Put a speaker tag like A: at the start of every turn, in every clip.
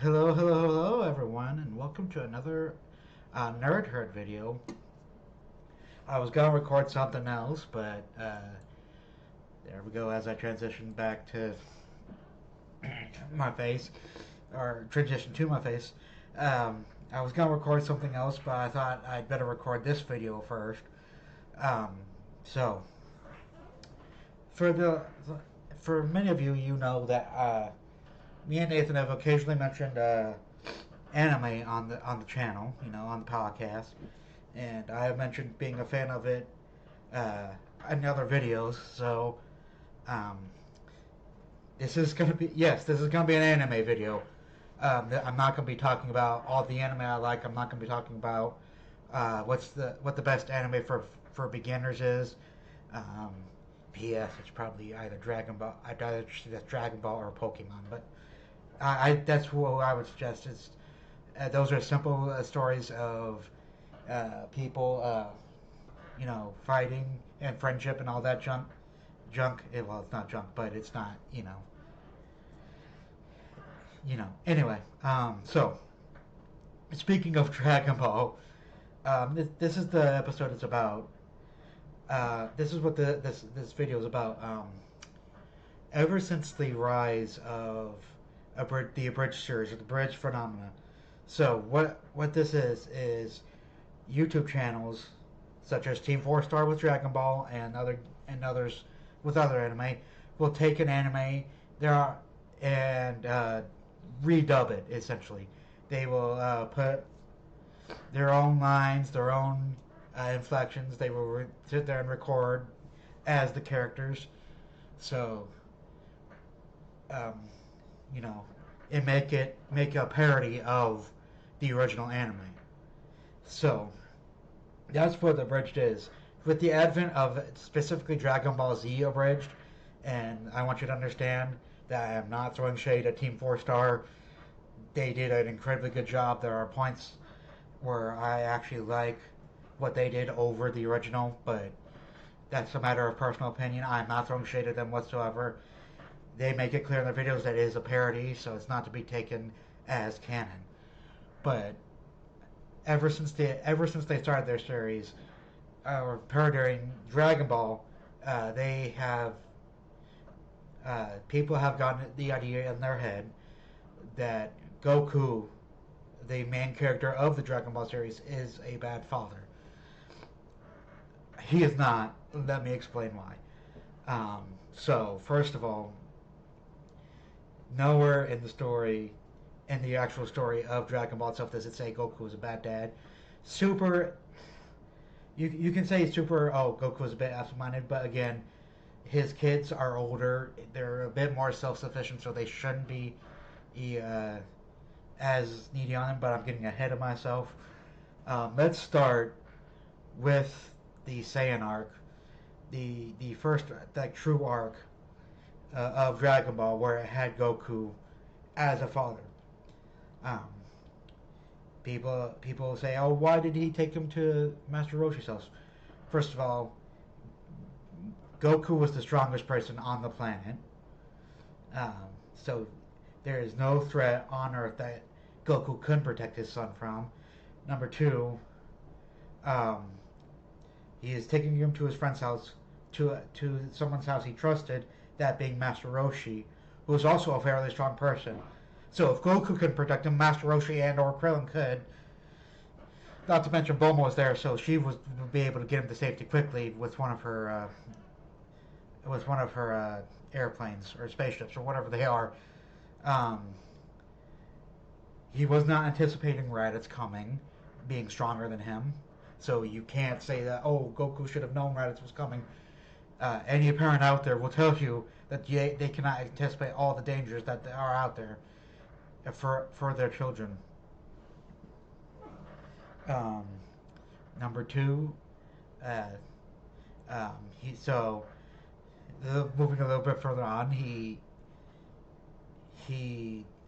A: Hello, everyone, and welcome to another Nerd Herd video. I was gonna record something else, but there we go. As I transition back to my face, or transition to my face, I was gonna record something else, but I thought I'd better record this video first. Um, so, for the for many of you, you know that me and Nathan have occasionally mentioned anime on the channel, on the podcast, and I have mentioned being a fan of it uh, in other videos. So um, this is gonna be an anime video. I'm not gonna be talking about all the anime I like. I'm not gonna be talking about what the best anime for beginners is. Um, P.S. It's probably either Dragon Ball. I'd either see that's Dragon Ball or Pokemon, but that's what I would suggest. Is those are simple stories of people, fighting and friendship and all that junk. Well, it's not junk, but it's not. Anyway, so speaking of Dragon Ball, this is the episode. It's about. This is what this video is about. Ever since the rise of the abridged series or the bridge phenomena. So what this is YouTube channels such as Team Four Star with Dragon Ball and others with other anime will take an anime there are and redub it essentially. They will put their own lines, their own inflections. They will sit there and record as the characters. So um, you know, and make a parody of the original anime. So that's what the abridged is. With the advent of specifically Dragon Ball Z abridged, and I want you to understand that I am not throwing shade at Team Four Star. They did an incredibly good job. There are points where I actually like what they did over the original, but that's a matter of personal opinion. I'm not throwing shade at them whatsoever. They make it clear in their videos that it is a parody, so it's not to be taken as canon. But ever since they started their series, or parodying Dragon Ball, they have people have gotten the idea in their head that Goku, the main character of the Dragon Ball series, is a bad father. He is not. Let me explain why. So first of all, nowhere in the actual story of Dragon Ball itself, does it say Goku is a bad dad. Super, you can say super. Oh, Goku is a bit absent-minded, but again, his kids are older. They're a bit more self-sufficient, so they shouldn't be as needy on him. But I'm getting ahead of myself. Let's start with the Saiyan arc, the first true arc of Dragon Ball, where it had Goku as a father. Um, people say, "Oh, why did he take him to Master Roshi's house?" First of all, Goku was the strongest person on the planet, so there is no threat on Earth that Goku couldn't protect his son from. Number two, um, he is taking him to his friend's house, to someone's house he trusted, that being Master Roshi, who is also a fairly strong person. So if Goku could protect him, Master Roshi and or Krillin could. Not to mention Bulma was there, so she would be able to get him to safety quickly with one of her airplanes or spaceships or whatever they are. Um, he was not anticipating Raditz coming, being stronger than him. So you can't say that, oh, Goku should have known Raditz was coming. Any parent out there will tell you that they cannot anticipate all the dangers that are out there for their children. Um, Number two, uh, moving a little bit further on,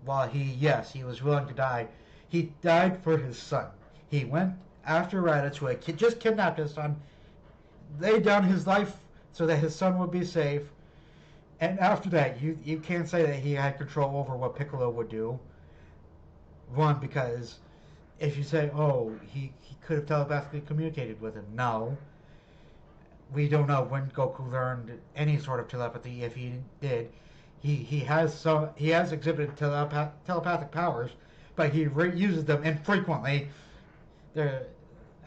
A: while he was willing to die, he died for his son. He went after Raditz, who had just kidnapped his son, laid down his life so that his son would be safe. And after that, you can't say that he had control over what Piccolo would do. One, because if you say, oh, he could have telepathically communicated with him, no. We don't know when Goku learned any sort of telepathy. If he did, he has exhibited telepathic powers, but he uses them infrequently. They're,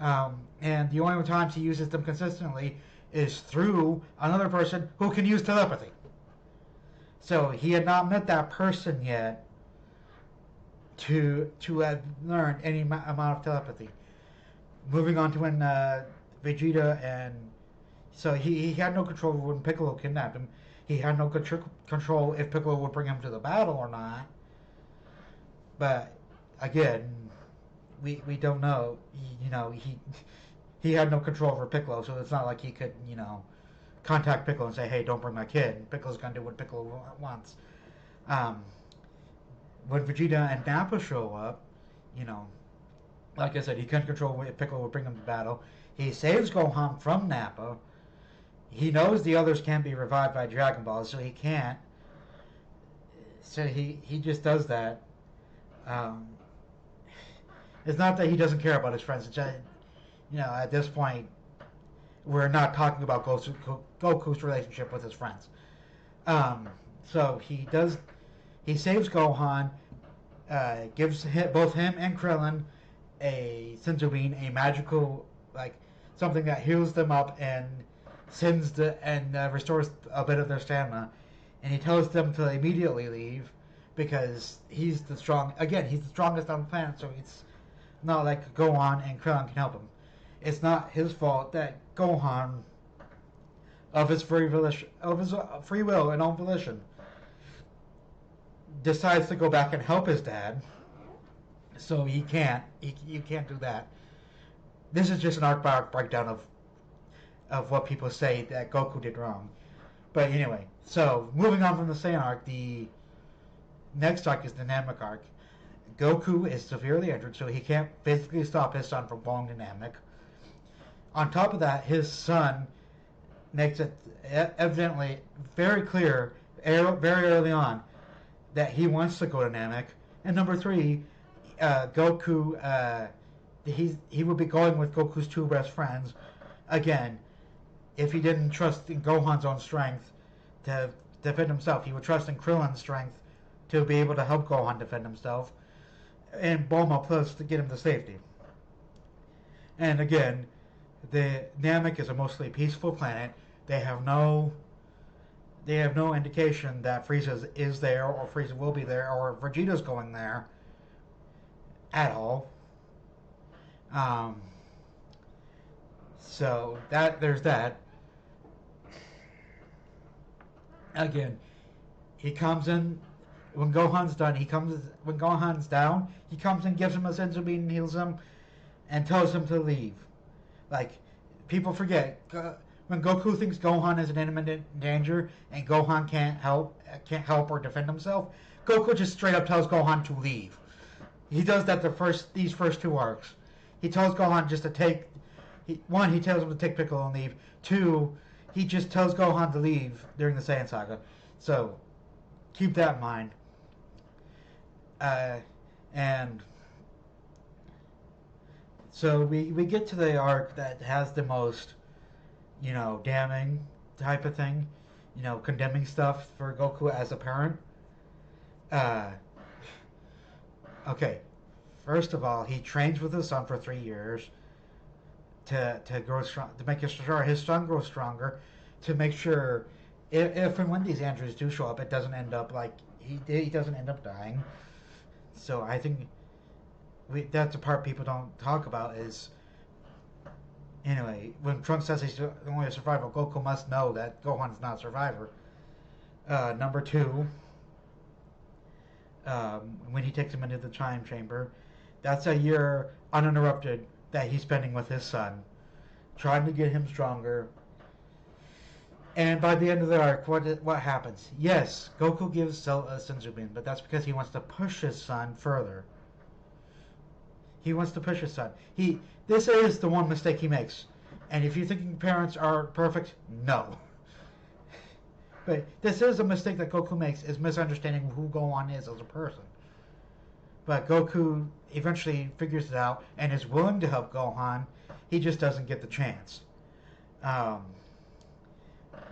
A: and the only times he uses them consistently is through another person who can use telepathy. So he had not met that person yet to have learned any amount of telepathy. Moving on to when Vegeta and so he had no control when Piccolo kidnapped him. He had no control if Piccolo would bring him to the battle or not. But again, we don't know. He had no control over Piccolo, so it's not like he could contact Piccolo and say, "Hey, don't bring my kid." Piccolo's gonna do what Piccolo wants. Um, when Vegeta and Nappa show up, you know, like I said, he couldn't control if Piccolo would bring him to battle. He saves Gohan from Nappa. He knows the others can't be revived by Dragon Balls, so he can't. So he just does that. Um, it's not that he doesn't care about his friends. It's just, at this point, we're not talking about Goku's relationship with his friends. So he does. He saves Gohan, gives both him and Krillin a senzu bean, a magical something that heals them up and restores a bit of their stamina. And he tells them to immediately leave because he's the strongest on the planet. So it's not like Gohan and Krillin can help him. It's not his fault that Gohan, of his free will and own volition, decides to go back and help his dad. So he can't. You can't do that. This is just an arc by arc breakdown of what people say that Goku did wrong. But anyway, so moving on from the Saiyan arc, the next arc is the Namek arc. Goku is severely injured, so he can't physically stop his son from going to Namek. On top of that, his son makes it evidently very clear very early on that he wants to go to Namek. And number three, Goku, he would be going with Goku's two best friends. Again, if he didn't trust in Gohan's own strength to defend himself, he would trust in Krillin's strength to be able to help Gohan defend himself, and Bulma plus to get him to safety. And again, the Namek is a mostly peaceful planet. They have no indication that Frieza is there or Frieza will be there or Vegeta's going there at all. So there's that. Again, he comes in when Gohan's done. When Gohan's down. He comes in, gives him a senzu bean, and heals him, and tells him to leave. Like, people forget when Goku thinks Gohan is in imminent danger and Gohan can't help or defend himself. Goku just straight up tells Gohan to leave. He does that these first two arcs. He tells Gohan just to take. He tells him to take Piccolo and leave. Two, he just tells Gohan to leave during the Saiyan saga. So keep that in mind. And so we get to the arc that has the most, damning type of thing, condemning stuff for Goku as a parent. Okay, first of all, he trains with his son for 3 years to grow strong, to make his son grow stronger, to make sure if and when these androids do show up, it doesn't end up like he doesn't end up dying. So I think that's the part people don't talk about is, anyway, when Trunks says he's only a survivor, Goku must know that Gohan's not a survivor. Number two, when he takes him into the time chamber, that's a year uninterrupted that he's spending with his son, trying to get him stronger. And by the end of the arc, what happens? Yes, Goku gives Cell a senzu bean, but that's because he wants to push his son further. He wants to push his son. This is the one mistake he makes. And if you're thinking parents are perfect, no. But this is a mistake that Goku makes, is misunderstanding who Gohan is as a person. But Goku eventually figures it out and is willing to help Gohan. He just doesn't get the chance. Um,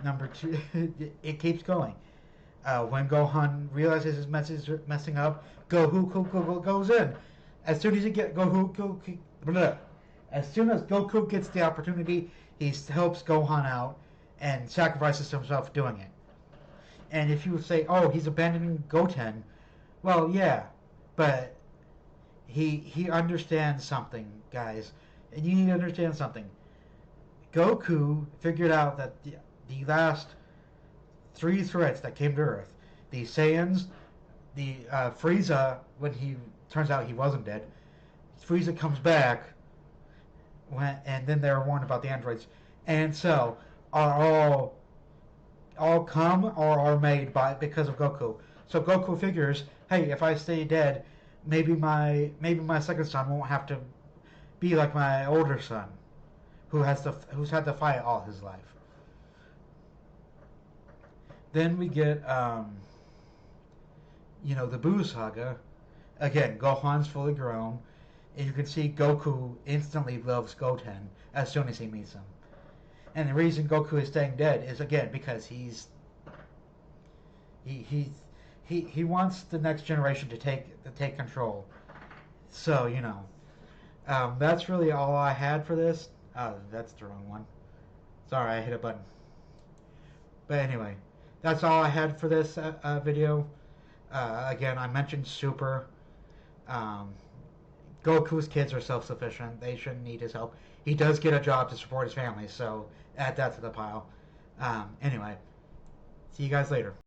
A: Number two, it keeps going. When Gohan realizes his message is messing up, Goku goes in. As soon as he get Goku, blah, as soon as Goku gets the opportunity, he helps Gohan out and sacrifices himself doing it. And if you say, "Oh, he's abandoning Goten," well, yeah, but he understands something, guys. And you need to understand something. Goku figured out that the last three threats that came to Earth, the Saiyans, the Frieza, when he turns out he wasn't dead, Frieza comes back, and then they're warned about the androids, and Cell are all come or are made by because of Goku. So Goku figures, hey, if I stay dead, maybe my second son won't have to be like my older son, who's had to fight all his life. Then we get the Buu saga. Again, Gohan's fully grown, and you can see Goku instantly loves Goten as soon as he meets him. And the reason Goku is staying dead is again because he wants the next generation to take control. So that's really all I had for this. Oh, that's the wrong one. Sorry, I hit a button. But anyway, that's all I had for this video. Again, I mentioned Super. Um, Goku's kids are self-sufficient. They shouldn't need his help. He does get a job to support his family, so add that to the pile. Anyway, see you guys later.